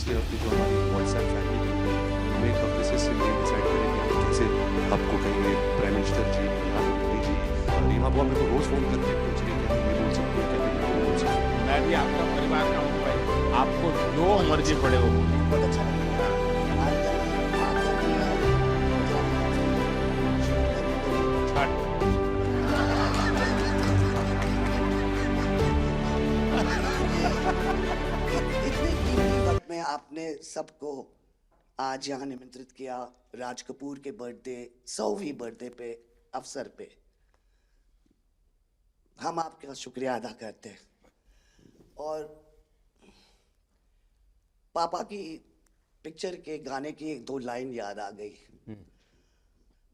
पिछले हफ्ते जो हमारी व्हाट्सएप फैमिली थी, हम एक हफ्ते से सिर्फ ये डिसाइड करेंगे कि कैसे आपको कहेंगे प्राइम मिनिस्टर जी, प्रधानमंत्री जी। रीमा बुआ मेरे को रोज फोन करके पूछ रही है, कहती ये बोल सकते हो, कहती मैं वो बोल सकती हूँ। मैं भी आपका परिवार का हूँ भाई, आपको जो मर्जी पड़े वो बोलिए। बहुत अच्छा लगा। इतने कीमती वक्त में आपने सबको आज यहाँ निमंत्रित किया राज कपूर के बर्थडे 100वीं बर्थडे पे अवसर पे। हम आपका शुक्रिया अदा करते हैं। और पापा की पिक्चर के गाने की एक दो लाइन याद आ गई।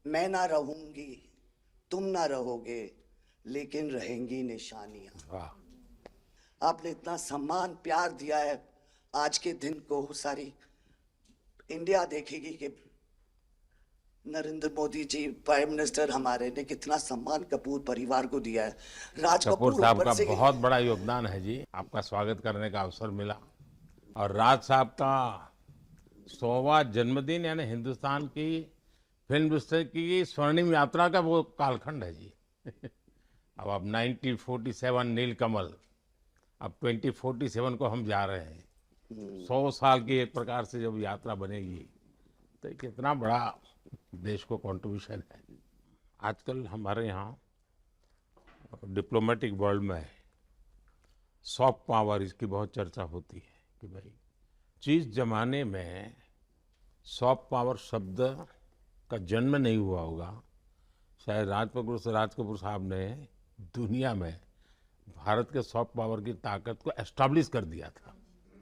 मैं ना रहूंगी, तुम ना रहोगे, लेकिन रहेंगी निशानियां। वाह, आपने इतना सम्मान प्यार दिया है, आज के दिन को सारी इंडिया देखेगी कि नरेंद्र मोदी जी प्राइम मिनिस्टर हमारे ने कितना सम्मान कपूर परिवार को दिया है। राज कपूर साहब ऊपर का से बहुत बड़ा योगदान है जी। आपका स्वागत करने का अवसर मिला और राज साहब का 100वां जन्मदिन यानी हिंदुस्तान की फिल्म इंडस्ट्री की स्वर्णिम यात्रा का वो कालखंड है जी। अब 1947 नीलकमल, अब 2047 को हम जा रहे हैं। 100 साल की एक प्रकार से जब यात्रा बनेगी तो कितना बड़ा देश को कंट्रीब्यूशन है। आजकल हमारे यहाँ डिप्लोमेटिक वर्ल्ड में सॉफ्ट पावर इसकी बहुत चर्चा होती है कि भाई जिस जमाने में सॉफ्ट पावर शब्द का जन्म नहीं हुआ होगा, शायद राज कपूर साहब ने दुनिया में भारत के सॉफ्ट पावर की ताकत को एस्टैब्लिश कर दिया था।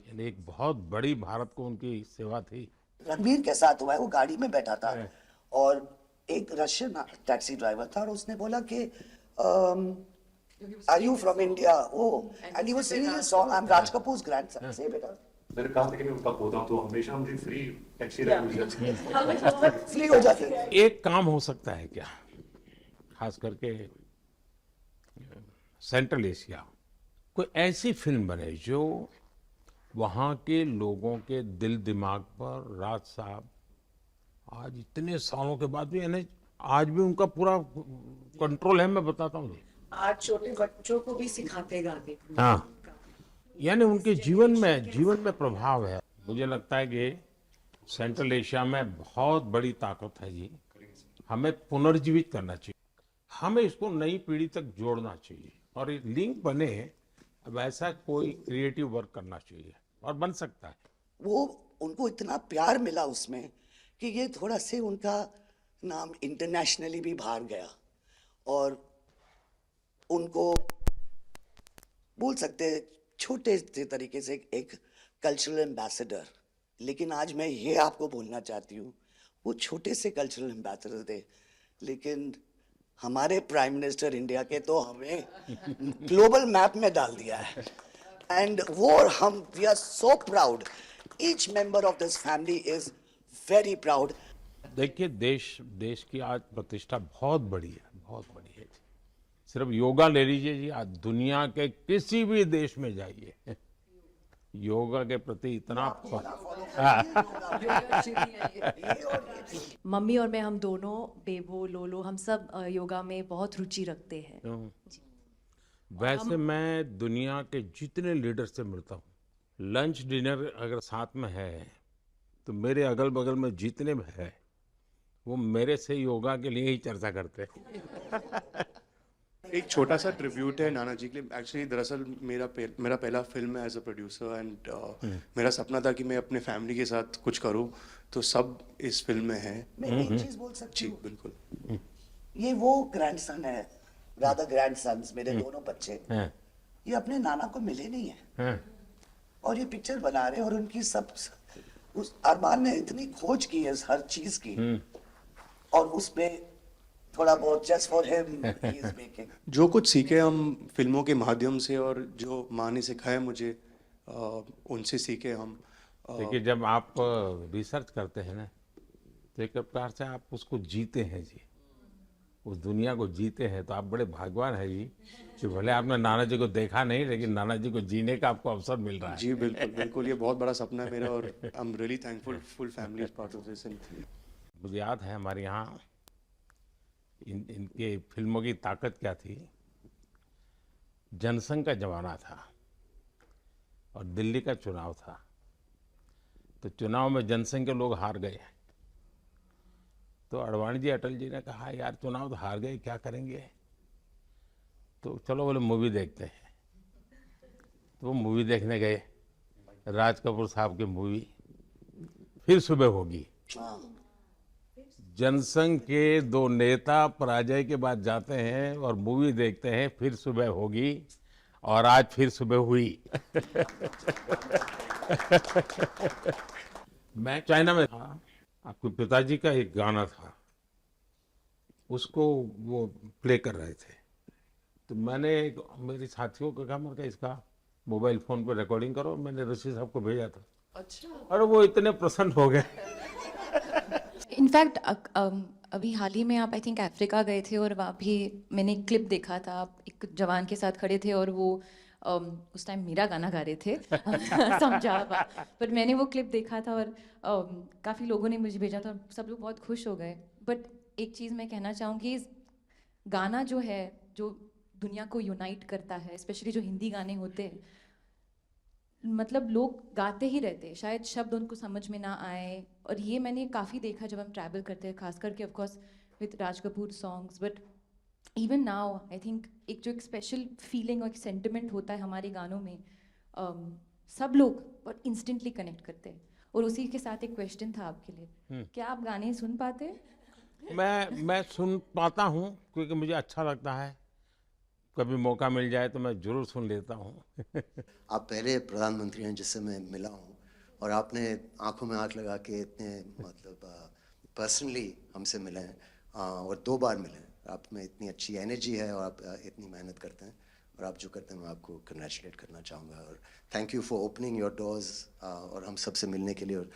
यानी एक बहुत बड़ी भारत को उनकी सेवा थी। रणवीर के साथ हुआ है, वो गाड़ी में बैठा था और एक रशियन टैक्सी ड्राइवर था और उसने बोला कि are you from India? Oh, and he was singing a song, I am Raj Kapoor's grandson. से बेटा मैंने कहा था कि मैं उनका पोता हूँ, तो हमेशा मुझे फ्री टैक्सी राइड फ्री हो जाते हैं। एक काम हो सकता है क्या, खास करके सेंट्रल एशिया, कोई ऐसी फिल्म बने जो वहाँ के लोगों के दिल दिमाग पर राज साहब आज इतने सालों के बाद भी, यानी आज भी उनका पूरा कंट्रोल है। मैं बताता हूँ जी, आज छोटे बच्चों को भी सिखाते गाने। हाँ, यानी उनके जीवन में प्रभाव है। मुझे लगता है कि सेंट्रल एशिया में बहुत बड़ी ताकत है जी। हमें पुनर्जीवित करना चाहिए, हमें इसको नई पीढ़ी तक जोड़ना चाहिए और एक लिंक बने। अब ऐसा कोई क्रिएटिव वर्क करना चाहिए और बन सकता है। वो उनको इतना प्यार मिला उसमें कि ये थोड़ा से उनका नाम इंटरनेशनली भी बाहर गया और उनको बोल सकते हैं छोटे से तरीके से एक कल्चरल एम्बेसडर। लेकिन आज मैं ये आपको बोलना चाहती हूँ, वो छोटे से कल्चरल एम्बेसडर थे, लेकिन हमारे प्राइम मिनिस्टर इंडिया के तो हमें ग्लोबल मैप में डाल दिया है। एंड वो हम we are so proud, each member of this family is very proud. देखिए, देश की आज प्रतिष्ठा बहुत बड़ी है, बहुत बड़ी है। सिर्फ योगा ले लीजिए जी, आज दुनिया के किसी भी देश में जाइए, योगा के प्रति इतना मम्मी और मैं, हम दोनों, बेबो लोलो, हम सब योगा में बहुत रुचि रखते हैं। जी। वैसे मैं दुनिया के जितने लीडर से मिलता हूँ, लंच डिनर अगर साथ में है तो मेरे अगल बगल में जितने भी है वो मेरे से योगा के लिए ही चर्चा करते हैं। एक छोटा सा ट्रिब्यूट है नाना जी के लिए। एक्चुअली दरअसल मेरा पहला फिल्म है एज अ प्रोड्यूसर एंड मेरा सपना था कि मैं अपने फैमिली के साथ कुछ करूं, तो सब इस फिल्म में है। मैं एक चीज बोल सकती जी हूँ, बिल्कुल। ये वो ग्रैंडसन है, रादर ग्रैंडसन्स, मेरे दोनों बच्चे, हैं, ये अपने नाना को मिले नहीं है हैं। और ये पिक्चर बना रहे हैं और उनकी सब उस अरमान ने इतनी खोज की है हर चीज की और उसमें थोड़ा बहुत just for him he is making. जो कुछ सीखे हम फिल्मों के माध्यम से और जो माँ ने सिखाया मुझे, उनसे सीखे हम। देखिए, जब आप रिसर्च करते हैं ना तो एक प्रकार से आप उसको जीते हैं जी। उस दुनिया को जीते हैं, तो आप बड़े भाग्यवान हैं जी कि भले आपने नाना जी को देखा नहीं, लेकिन नाना जी को जीने का आपको अवसर मिल रहा है। जी बिल्कुल बिल्कुल, ये बहुत बड़ा सपना है मेरा और I am really thankful, full family is part of this. मुझे याद है हमारे यहाँ इनके फिल्मों की ताकत क्या थी। जनसंघ का जमाना था और दिल्ली का चुनाव था, तो चुनाव में जनसंघ के लोग हार गए। तो अडवाणी जी, अटल जी ने कहा यार चुनाव तो हार गए, क्या करेंगे, तो चलो बोले मूवी देखते हैं। तो वो मूवी देखने गए, राज कपूर साहब की मूवी फिर सुबह होगी। जनसंघ के दो नेता पराजय के बाद जाते हैं और मूवी देखते हैं फिर सुबह होगी, और आज फिर सुबह हुई। मैं चाइना में था, आपके पिताजी का एक गाना था, उसको वो प्ले कर रहे थे। तो मैंने मेरे साथियों को कहा, मैंने कहा इसका मोबाइल फोन पर रिकॉर्डिंग करो। मैंने ऋषि साहब को भेजा था। अच्छा। और वो इतने प्रसन्न हो गए। इनफैक्ट अभी हाल ही में आप आई थिंक अफ्रीका गए थे और वहाँ भी मैंने एक क्लिप देखा था, आप एक जवान के साथ खड़े थे और वो उस टाइम मेरा गाना गा रहे थे। समझा, पर मैंने वो क्लिप देखा था और काफ़ी लोगों ने मुझे भेजा था और सब लोग बहुत खुश हो गए। बट एक चीज़ मैं कहना चाहूँगी, गाना जो है जो दुनिया को यूनाइट करता है, स्पेशली जो हिंदी गाने होते हैं, मतलब लोग गाते ही रहते हैं, शायद शब्द उनको समझ में ना आए। और ये मैंने काफ़ी देखा जब हम ट्रैवल करते हैं, खास करके of course with Raj Kapoor songs, but even now I think एक जो एक स्पेशल फीलिंग और एक सेंटिमेंट होता है हमारे गानों में, सब लोग बहुत इंस्टेंटली कनेक्ट करते हैं। और उसी के साथ एक क्वेश्चन था आपके लिए, क्या आप गाने सुन पाते हैं? मैं सुन पाता हूँ, क्योंकि मुझे अच्छा लगता है। कभी मौका मिल जाए तो मैं जरूर सुन लेता हूँ। आप पहले प्रधानमंत्री हैं जिससे मैं मिला हूँ, और आपने आंखों में आंख लगा के इतने मतलब पर्सनली हमसे मिले हैं, और 2 बार मिले हैं। आप में इतनी अच्छी एनर्जी है और आप इतनी मेहनत करते हैं, और आप जो करते हैं मैं आपको कंग्रेचुलेट करना चाहूँगा। और thank you for opening your doors और हम सबसे मिलने के लिए और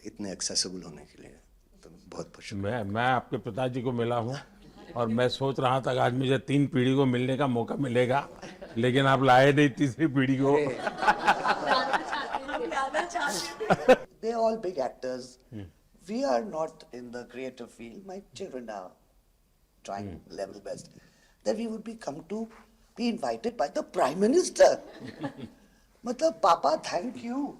इतने एक्सेसिबल होने के लिए, तो बहुत खुश हूँ। मैं आपके पिताजी को मिला हूँ और मैं सोच रहा था कि आज मुझे 3 पीढ़ी को मिलने का मौका मिलेगा, लेकिन आप लाए नहीं तीसरी पीढ़ी को। They're all big actors. We are not in the creative field. My children are trying level best. That we would be invited by the Prime Minister. मतलब पापा थैंक यू।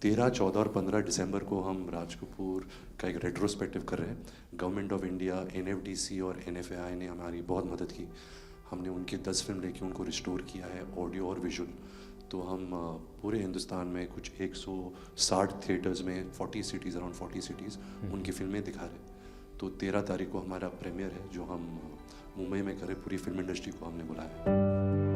13, 14 और 15 दिसंबर को हम राज कपूर का एक रेट्रोस्पेक्टिव कर रहे हैं। गवर्नमेंट ऑफ इंडिया, NFDC और NFAI ने हमारी बहुत मदद की। हमने उनकी 10 फिल्म लेके उनको रिस्टोर किया है, ऑडियो और विजुअल। तो हम पूरे हिंदुस्तान में कुछ 160 थिएटर्स में 40 सिटीज़, अराउंड 40 सिटीज़ उनकी फिल्में दिखा रहे हैं। तो 13 तारीख को हमारा प्रीमियर है, जो हम मुंबई में करें। पूरी फिल्म इंडस्ट्री को हमने बुलाया है।